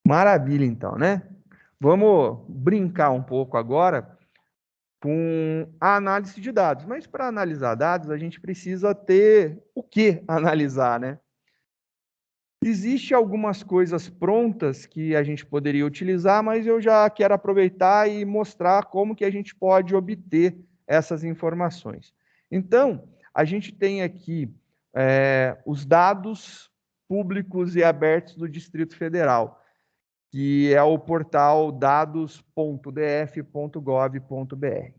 Maravilha, então, né? Vamos brincar um pouco agora com a análise de dados. Mas para analisar dados, a gente precisa ter o que analisar, né? Existem algumas coisas prontas que a gente poderia utilizar, mas eu já quero aproveitar e mostrar como que a gente pode obter essas informações. Então, a gente tem aqui os dados públicos e abertos do Distrito Federal, que é o portal dados.df.gov.br.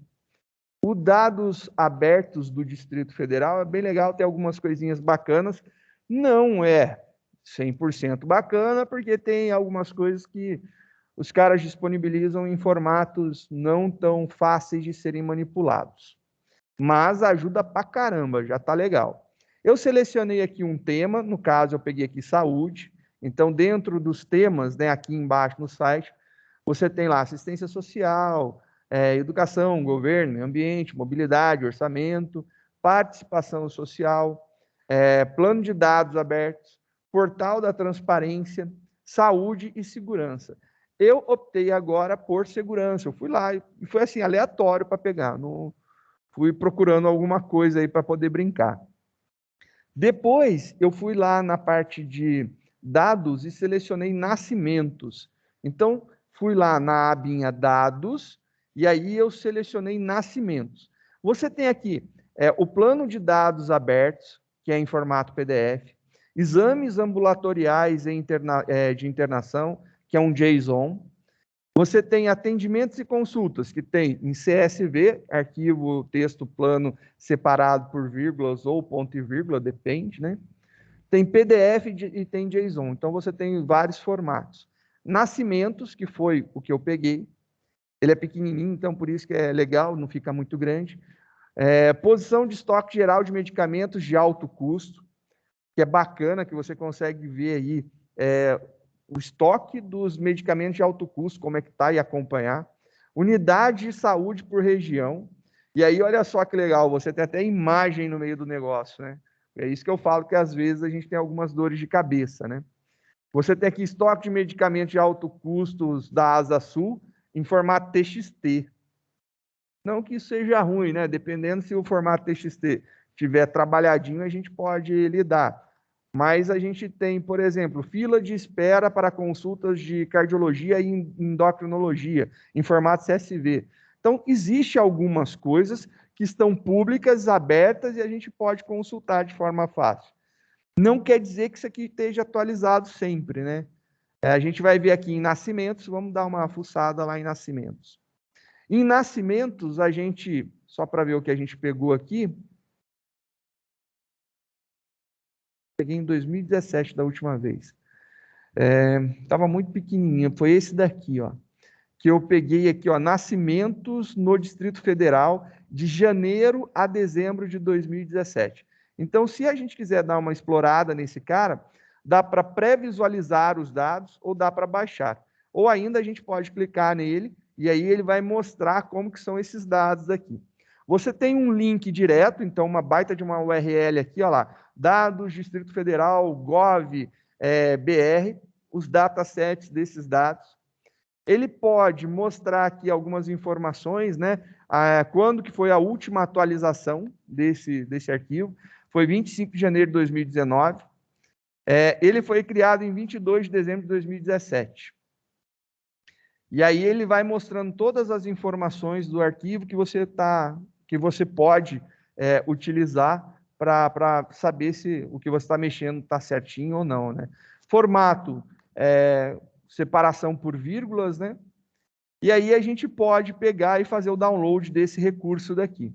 O dados abertos do Distrito Federal é bem legal, tem algumas coisinhas bacanas, não é 100% bacana, porque tem algumas coisas que os caras disponibilizam em formatos não tão fáceis de serem manipulados. Mas ajuda pra caramba, já tá legal. Eu selecionei aqui um tema, no caso eu peguei aqui saúde, então dentro dos temas, né, aqui embaixo no site, você tem lá assistência social, educação, governo, ambiente, mobilidade, orçamento, participação social, plano de dados abertos, portal da transparência, saúde e segurança. Eu optei agora por segurança. Eu fui lá e foi assim, aleatório para pegar. Não fui procurando alguma coisa aí para poder brincar. Depois, eu fui lá na parte de dados e selecionei nascimentos. Então, fui lá na abinha dados e aí eu selecionei nascimentos. Você tem aqui o plano de dados abertos, que é em formato PDF, exames ambulatoriais de internação, que é um JSON. Você tem atendimentos e consultas, que tem em CSV, arquivo, texto plano separado por vírgulas ou ponto e vírgula, depende, né? Tem PDF e tem JSON, então você tem vários formatos. Nascimentos, que foi o que eu peguei, ele é pequenininho, então por isso que é legal, não fica muito grande. Posição de estoque geral de medicamentos de alto custo, que é bacana, que você consegue ver aí o estoque dos medicamentos de alto custo, como é que está, e acompanhar. Unidade de saúde por região. E aí, olha só que legal, você tem até imagem no meio do negócio, né? É isso que eu falo, que às vezes a gente tem algumas dores de cabeça, né? Você tem aqui estoque de medicamentos de alto custo da Asa Sul em formato TXT. Não que isso seja ruim, né? Dependendo se o formato TXT tiver trabalhadinho, a gente pode lidar. Mas a gente tem, por exemplo, fila de espera para consultas de cardiologia e endocrinologia, em formato CSV. Então, existe algumas coisas que estão públicas, abertas, e a gente pode consultar de forma fácil. Não quer dizer que isso aqui esteja atualizado sempre, né? A gente vai ver aqui em nascimentos, vamos dar uma fuçada lá em nascimentos. Em nascimentos, a gente, só para ver o que a gente pegou aqui, peguei em 2017 da última vez. Estava muito pequenininha, foi esse daqui, ó, que eu peguei aqui, ó, nascimentos no Distrito Federal de janeiro a dezembro de 2017. Então, se a gente quiser dar uma explorada nesse cara, dá para pré-visualizar os dados ou dá para baixar. Ou ainda a gente pode clicar nele e aí ele vai mostrar como que são esses dados aqui. Você tem um link direto, então uma baita de uma URL aqui, ó lá, dados Distrito Federal, Gov, BR, os datasets desses dados. Ele pode mostrar aqui algumas informações, né? Quando que foi a última atualização desse arquivo? Foi 25 de janeiro de 2019. Ele foi criado em 22 de dezembro de 2017. E aí ele vai mostrando todas as informações do arquivo que você pode utilizar para saber se o que você está mexendo está certinho ou não, né? Formato, separação por vírgulas, né? E aí a gente pode pegar e fazer o download desse recurso daqui.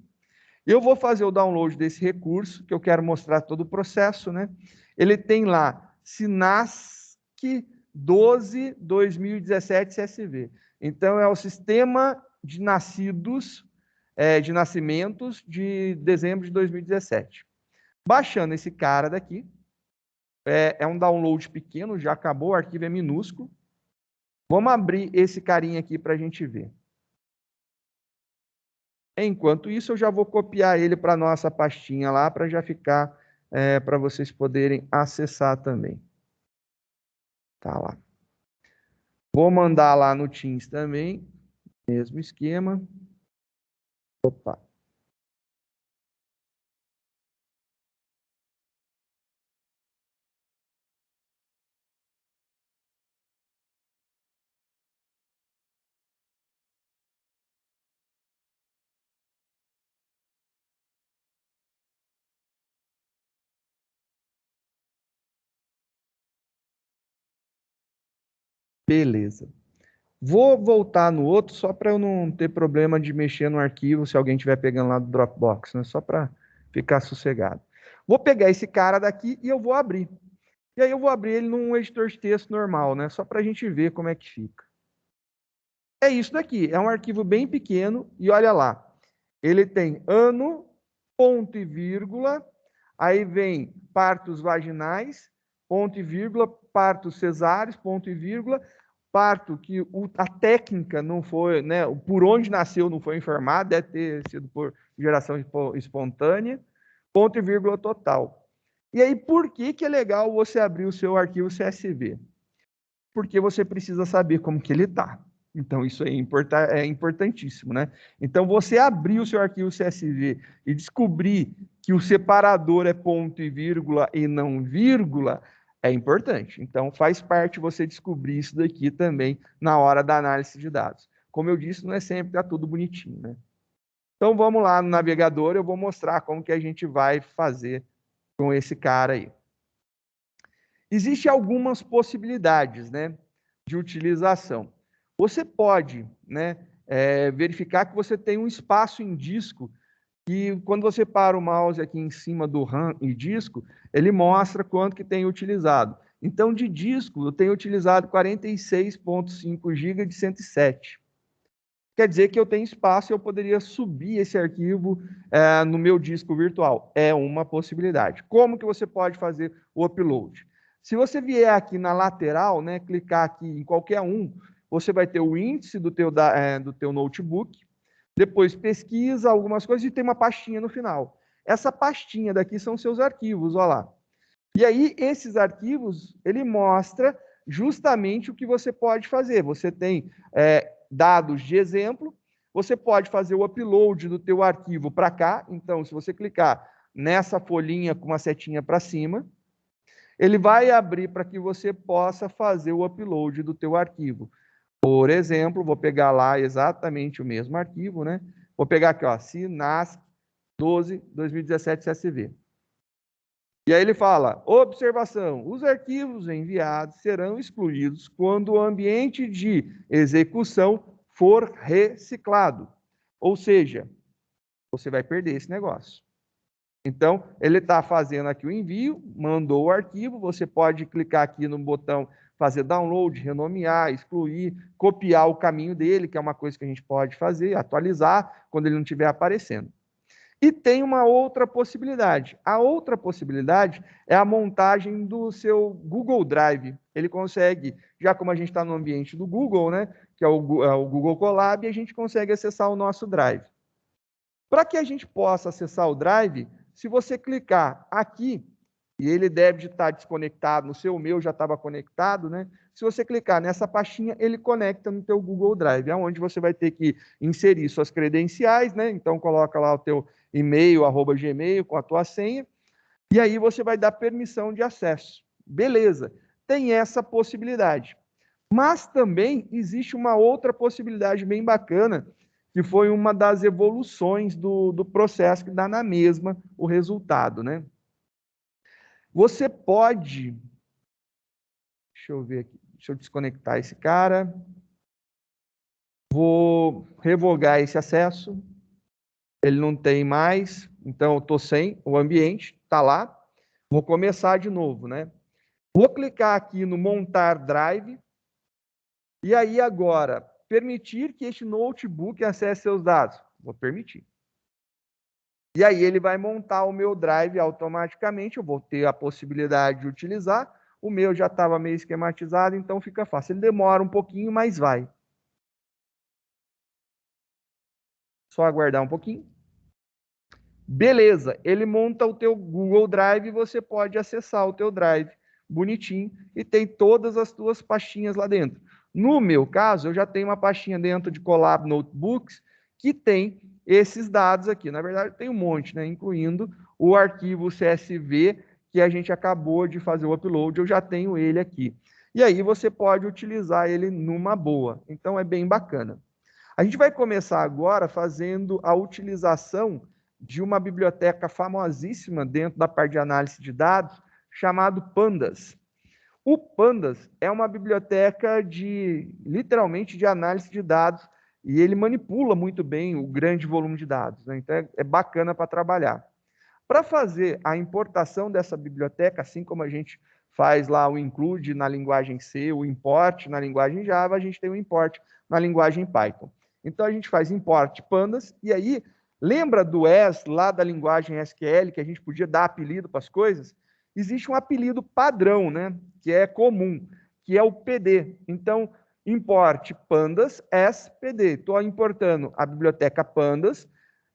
Eu vou fazer o download desse recurso, que eu quero mostrar todo o processo, né? Ele tem lá SINASC 12/2017 CSV. Então, é o sistema de nascimentos de dezembro de 2017. Baixando esse cara daqui, é um download pequeno, já acabou, o arquivo é minúsculo. Vamos abrir esse carinha aqui para a gente ver. Enquanto isso, eu já vou copiar ele para a nossa pastinha lá, para já ficar para vocês poderem acessar também. Tá lá. Vou mandar lá no Teams também, mesmo esquema. Opa. Beleza. Vou voltar no outro só para eu não ter problema de mexer no arquivo se alguém estiver pegando lá do Dropbox, né? Só para ficar sossegado. Vou pegar esse cara daqui e eu vou abrir. E aí eu vou abrir ele num editor de texto normal, né? Só para a gente ver como é que fica. É isso daqui. É um arquivo bem pequeno e olha lá. Ele tem ano, ponto e vírgula, aí vem partos vaginais, ponto e vírgula, partos cesáreos, ponto e vírgula, parto que a técnica não foi, né, por onde nasceu não foi informado, deve ter sido por geração espontânea, ponto e vírgula total. E aí, por que é legal você abrir o seu arquivo CSV? Porque você precisa saber como que ele está. Então, isso é importantíssimo, né? Então, você abrir o seu arquivo CSV e descobrir que o separador é ponto e vírgula e não vírgula, é importante. Então, faz parte você descobrir isso daqui também na hora da análise de dados. Como eu disse, não é sempre que está tudo bonitinho, né? Então, vamos lá no navegador, eu vou mostrar como que a gente vai fazer com esse cara aí. Existem algumas possibilidades, né, de utilização. Você pode, né, verificar que você tem um espaço em disco que, quando você para o mouse aqui em cima do RAM e disco, ele mostra quanto que tem utilizado. Então, de disco, eu tenho utilizado 46,5 GB de 107. Quer dizer que eu tenho espaço e eu poderia subir esse arquivo no meu disco virtual. É uma possibilidade. Como que você pode fazer o upload? Se você vier aqui na lateral, né, clicar aqui em qualquer um, você vai ter o índice do teu notebook, depois pesquisa algumas coisas e tem uma pastinha no final. Essa pastinha daqui são seus arquivos, olha lá. E aí, esses arquivos, ele mostra justamente o que você pode fazer. Você tem dados de exemplo, você pode fazer o upload do teu arquivo para cá. Então, se você clicar nessa folhinha com uma setinha para cima, ele vai abrir para que você possa fazer o upload do teu arquivo. Por exemplo, vou pegar lá exatamente o mesmo arquivo, né? Vou pegar aqui, ó, SINASC 12 2017 CSV. E aí ele fala, observação, os arquivos enviados serão excluídos quando o ambiente de execução for reciclado. Ou seja, você vai perder esse negócio. Então, ele está fazendo aqui o envio, mandou o arquivo, você pode clicar aqui no botão fazer download, renomear, excluir, copiar o caminho dele, que é uma coisa que a gente pode fazer, atualizar quando ele não estiver aparecendo. E tem uma outra possibilidade. A outra possibilidade é a montagem do seu Google Drive. Ele consegue, já como a gente está no ambiente do Google, né, que é o Google Colab, a gente consegue acessar o nosso Drive. Para que a gente possa acessar o Drive, se você clicar aqui, e ele deve estar desconectado, no seu meu já estava conectado, né? Se você clicar nessa pastinha, ele conecta no teu Google Drive, onde você vai ter que inserir suas credenciais, né? Então, coloca lá o teu e-mail, @gmail, com a tua senha, e aí você vai dar permissão de acesso. Beleza, tem essa possibilidade. Mas também existe uma outra possibilidade bem bacana, que foi uma das evoluções do processo que dá na mesma o resultado, né? Você pode... Deixa eu ver aqui. Deixa eu desconectar esse cara. Vou revogar esse acesso. Ele não tem mais, então eu estou sem o ambiente, está lá. Vou começar de novo, né? Vou clicar aqui no montar drive. E aí agora, permitir que este notebook acesse seus dados. Vou permitir. E aí ele vai montar o meu drive automaticamente, eu vou ter a possibilidade de utilizar. O meu já estava meio esquematizado, então fica fácil. Ele demora um pouquinho, mas vai. Só aguardar um pouquinho. Beleza, ele monta o teu Google Drive e você pode acessar o teu Drive bonitinho e tem todas as tuas pastinhas lá dentro. No meu caso, eu já tenho uma pastinha dentro de Colab Notebooks que tem esses dados aqui. Na verdade, tem um monte, né? Incluindo o arquivo CSV que a gente acabou de fazer o upload, eu já tenho ele aqui. E aí você pode utilizar ele numa boa. Então, é bem bacana. A gente vai começar agora fazendo a utilização de uma biblioteca famosíssima dentro da parte de análise de dados, chamado Pandas. O Pandas é uma biblioteca literalmente, de análise de dados, e ele manipula muito bem o grande volume de dados, né? Então, é bacana para trabalhar. Para fazer a importação dessa biblioteca, assim como a gente faz lá o include na linguagem C, o import na linguagem Java, a gente tem o import na linguagem Python. Então, a gente faz import pandas, e aí, lembra do as lá da linguagem SQL, que a gente podia dar apelido para as coisas? Existe um apelido padrão, né? Que é comum, que é o PD. Então, import pandas as PD. Estou importando a biblioteca pandas,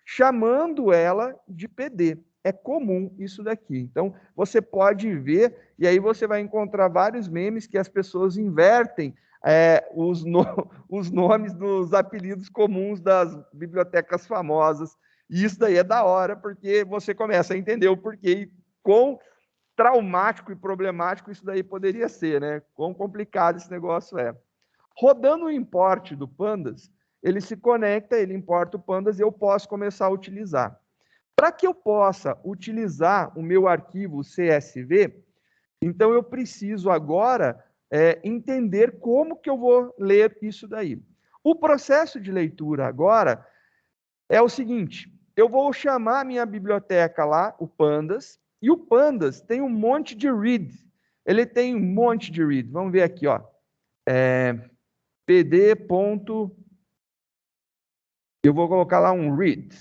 chamando ela de PD. É comum isso daqui. Então, você pode ver, e aí você vai encontrar vários memes que as pessoas invertem os nomes dos apelidos comuns das bibliotecas famosas. E isso daí é da hora, porque você começa a entender o porquê e quão traumático e problemático isso daí poderia ser, né? Quão complicado esse negócio é. Rodando o import do Pandas, ele se conecta, ele importa o Pandas e eu posso começar a utilizar. Para que eu possa utilizar o meu arquivo CSV, então eu preciso agora entender como que eu vou ler isso daí. O processo de leitura agora é o seguinte, eu vou chamar a minha biblioteca lá, o Pandas, e o Pandas tem um monte de read. Ele tem um monte de read. Vamos ver aqui, ó. PD. Eu vou colocar lá um read.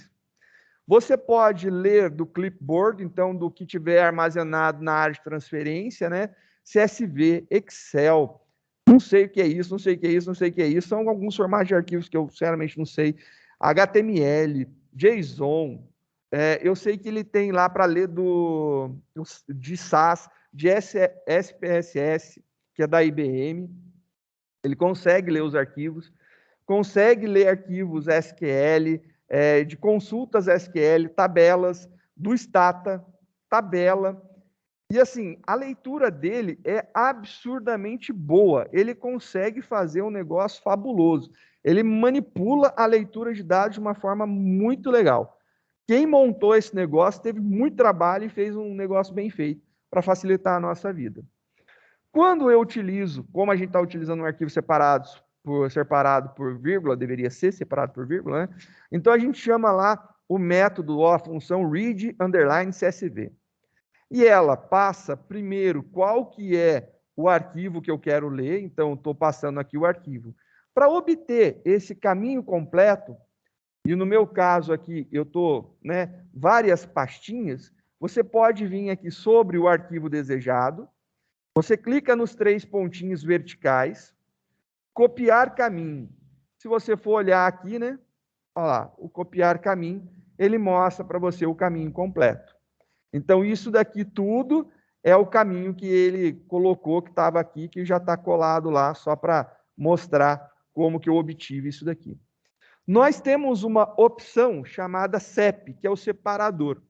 Você pode ler do clipboard, então, do que tiver armazenado na área de transferência, né? CSV, Excel, não sei o que é isso, não sei o que é isso, não sei o que é isso. São alguns formatos de arquivos que eu, sinceramente, não sei. HTML, JSON. Eu sei que ele tem lá para ler de SAS, de SPSS, que é da IBM. Ele consegue ler os arquivos, consegue ler arquivos SQL, de consultas SQL, tabelas, do Stata, tabela. E assim, a leitura dele é absurdamente boa. Ele consegue fazer um negócio fabuloso. Ele manipula a leitura de dados de uma forma muito legal. Quem montou esse negócio teve muito trabalho e fez um negócio bem feito para facilitar a nossa vida. Quando eu utilizo, como a gente está utilizando um arquivo separado por vírgula, deveria ser separado por vírgula, né? Então a gente chama lá o método, a função read_csv. E ela passa primeiro qual que é o arquivo que eu quero ler, então estou passando aqui o arquivo. Para obter esse caminho completo, e no meu caso aqui eu estou, né, várias pastinhas, você pode vir aqui sobre o arquivo desejado, você clica nos 3 pontinhos verticais, copiar caminho. Se você for olhar aqui, né? Olha lá, o copiar caminho, ele mostra para você o caminho completo. Então, isso daqui tudo é o caminho que ele colocou, que estava aqui, que já está colado lá, só para mostrar como que eu obtive isso daqui. Nós temos uma opção chamada CEP, que é o separador.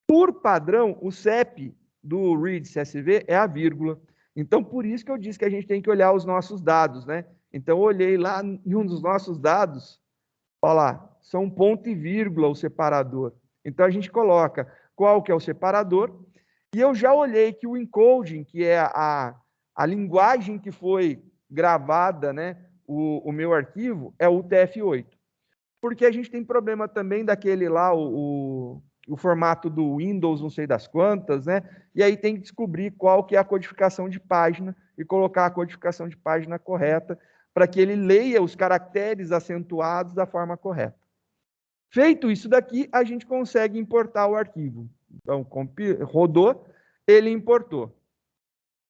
Por padrão, o CEP do read CSV é a vírgula. Então, por isso que eu disse que a gente tem que olhar os nossos dados, né? Então, eu olhei lá em um dos nossos dados, olha lá, são ponto e vírgula o separador. Então, a gente coloca qual que é o separador, e eu já olhei que o encoding, que é a linguagem que foi gravada, né, o meu arquivo, é o TF8. Porque a gente tem problema também daquele lá, o formato do Windows, não sei das quantas, né? E aí tem que descobrir qual que é a codificação de página e colocar a codificação de página correta para que ele leia os caracteres acentuados da forma correta. Feito isso daqui, a gente consegue importar o arquivo. Então, rodou, ele importou.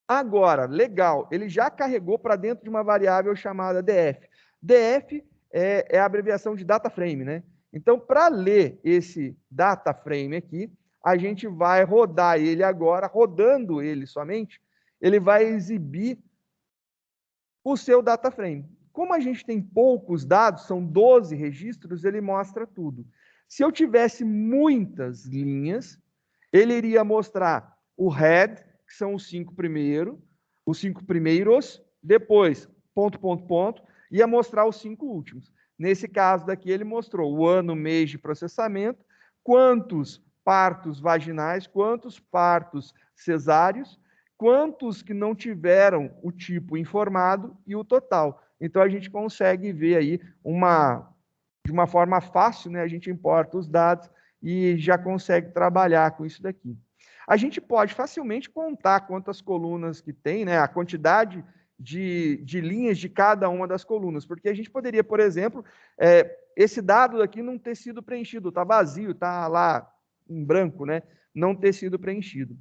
Agora, legal, ele já carregou para dentro de uma variável chamada df. df é a abreviação de data frame, né? Então, para ler esse data frame aqui, a gente vai rodar ele agora, rodando ele somente, ele vai exibir o seu data frame. Como a gente tem poucos dados, são 12 registros, ele mostra tudo. Se eu tivesse muitas linhas, ele iria mostrar o head, que são os 5 primeiros, depois, ponto, ponto, ponto, ia mostrar os 5 últimos. Nesse caso daqui, ele mostrou o ano, mês de processamento, quantos partos vaginais, quantos partos cesáreos, quantos que não tiveram o tipo informado e o total. Então, a gente consegue ver aí de uma forma fácil, né? A gente importa os dados e já consegue trabalhar com isso daqui. A gente pode facilmente contar quantas colunas que tem, né? A quantidade de linhas de cada uma das colunas, porque a gente poderia, por exemplo, esse dado aqui não ter sido preenchido, está vazio, está lá em branco, né? Não ter sido preenchido.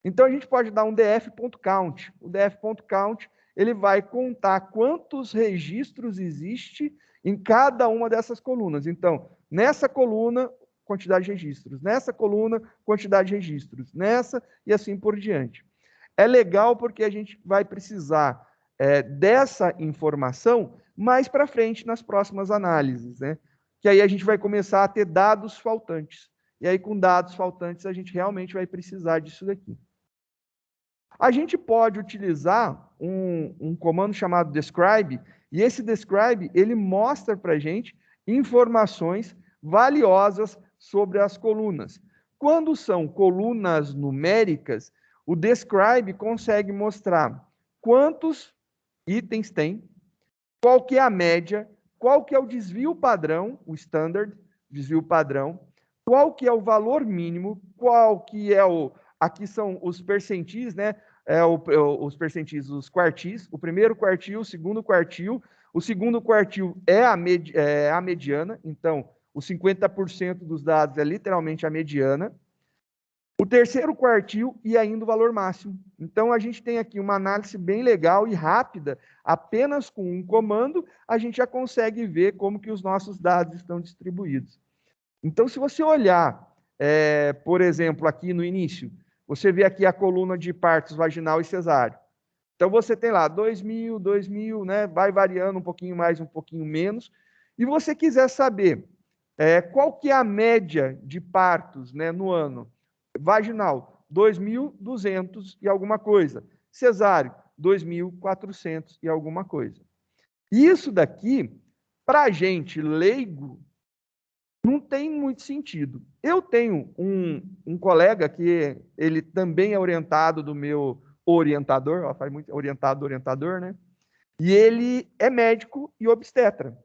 Então, a gente pode dar um df.count. O df.count, ele vai contar quantos registros existe em cada uma dessas colunas. Então, nessa coluna, quantidade de registros. Nessa coluna, quantidade de registros. Nessa, e assim por diante. É legal porque a gente vai precisar dessa informação mais para frente nas próximas análises, né? Que aí a gente vai começar a ter dados faltantes. E aí, com dados faltantes, a gente realmente vai precisar disso daqui. A gente pode utilizar um comando chamado describe, e esse describe, ele mostra para a gente informações valiosas sobre as colunas. Quando são colunas numéricas, o describe consegue mostrar quantos itens tem, qual que é a média, qual que é o desvio padrão, o standard, desvio padrão, qual que é o valor mínimo, qual que é aqui são os percentis, né? Os percentis, os quartis, o primeiro quartil, o segundo quartil é a mediana, então os 50% dos dados é literalmente a mediana. O terceiro quartil e ainda o valor máximo. Então, a gente tem aqui uma análise bem legal e rápida, apenas com um comando, a gente já consegue ver como que os nossos dados estão distribuídos. Então, se você olhar, por exemplo, aqui no início, você vê aqui a coluna de partos vaginal e cesáreo. Então, você tem lá 2.000, né? Vai variando um pouquinho mais, um pouquinho menos. E você quiser saber qual que é a média de partos, né, no ano. Vaginal, 2.200 e alguma coisa. Cesáreo, 2.400 e alguma coisa. Isso daqui, para a gente leigo, não tem muito sentido. Eu tenho um colega que ele também é orientado do meu orientador, ó, faz muito orientador, né? E ele é médico e obstetra.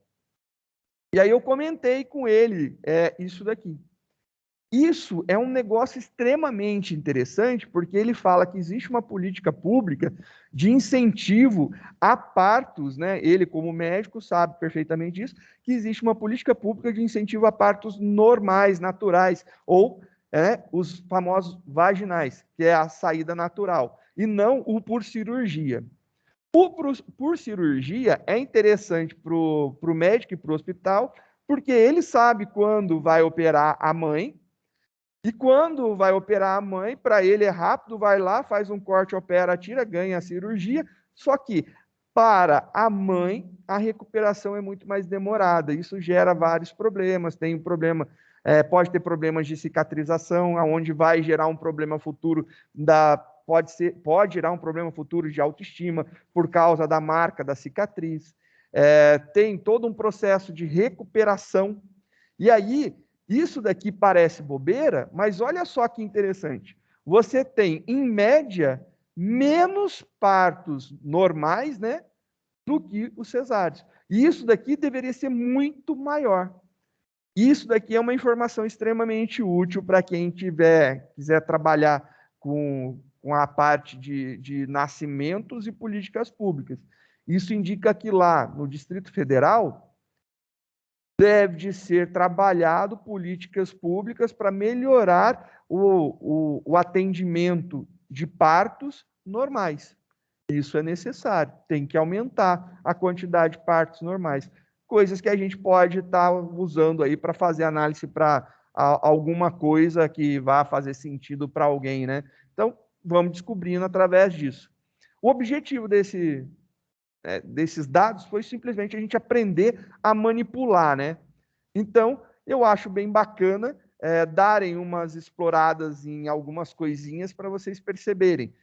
E aí eu comentei com ele isso daqui. Isso é um negócio extremamente interessante, porque ele fala que existe uma política pública de incentivo a partos, né? Ele, como médico, sabe perfeitamente isso, que existe uma política pública de incentivo a partos normais, naturais, ou os famosos vaginais, que é a saída natural, e não o por cirurgia. Por cirurgia é interessante para o médico e para o hospital, porque ele sabe quando vai operar a mãe. E quando vai operar a mãe, para ele é rápido, vai lá, faz um corte, opera, tira, ganha a cirurgia. Só que para a mãe, a recuperação é muito mais demorada. Isso gera vários problemas. Tem um problema, pode ter problemas de cicatrização, aonde vai gerar um problema futuro pode gerar um problema futuro de autoestima por causa da marca da cicatriz. Tem todo um processo de recuperação. E aí isso daqui parece bobeira, mas olha só que interessante. Você tem, em média, menos partos normais, né, do que os cesáreos. E isso daqui deveria ser muito maior. Isso daqui é uma informação extremamente útil para quem quiser trabalhar com a parte de nascimentos e políticas públicas. Isso indica que lá no Distrito Federal deve de ser trabalhado políticas públicas para melhorar o atendimento de partos normais. Isso é necessário, tem que aumentar a quantidade de partos normais. Coisas que a gente pode estar usando aí para fazer análise para alguma coisa que vá fazer sentido para alguém, né? Então, vamos descobrindo através disso. O objetivo desses dados foi simplesmente a gente aprender a manipular, né? Então, eu acho bem bacana darem umas exploradas em algumas coisinhas para vocês perceberem.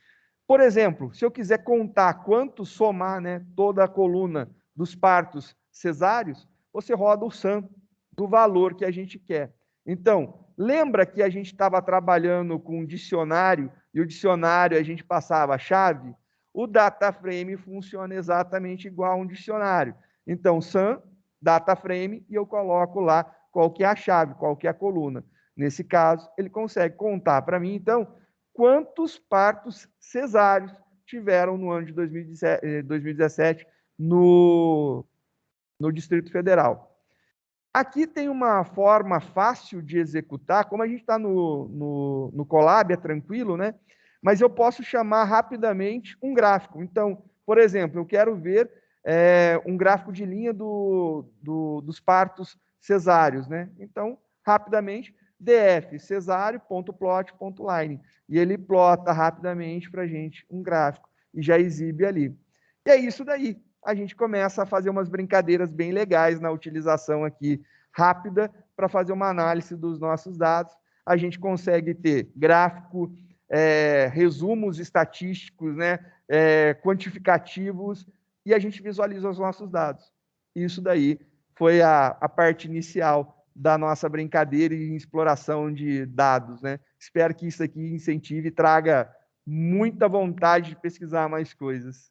Por exemplo, se eu quiser contar quanto somar, né, toda a coluna dos partos cesáreos, você roda o SAM do valor que a gente quer. Então, lembra que a gente estava trabalhando com um dicionário e o dicionário a gente passava a chave? O data frame funciona exatamente igual a um dicionário. Então, SAM, data frame, e eu coloco lá qual que é a chave, qual que é a coluna. Nesse caso, ele consegue contar para mim, então, quantos partos cesáreos tiveram no ano de 2017 no Distrito Federal. Aqui tem uma forma fácil de executar, como a gente está no Colab, é tranquilo, né? Mas eu posso chamar rapidamente um gráfico. Então, por exemplo, eu quero ver um gráfico de linha dos partos cesáreos, né? Então, rapidamente, df cesáreo.plot.line. E ele plota rapidamente para a gente um gráfico e já exibe ali. E é isso daí. A gente começa a fazer umas brincadeiras bem legais na utilização aqui rápida para fazer uma análise dos nossos dados. A gente consegue ter gráfico, resumos estatísticos, né, quantificativos, e a gente visualiza os nossos dados. Isso daí foi a parte inicial da nossa brincadeira e exploração de dados, né? Espero que isso aqui incentive e traga muita vontade de pesquisar mais coisas.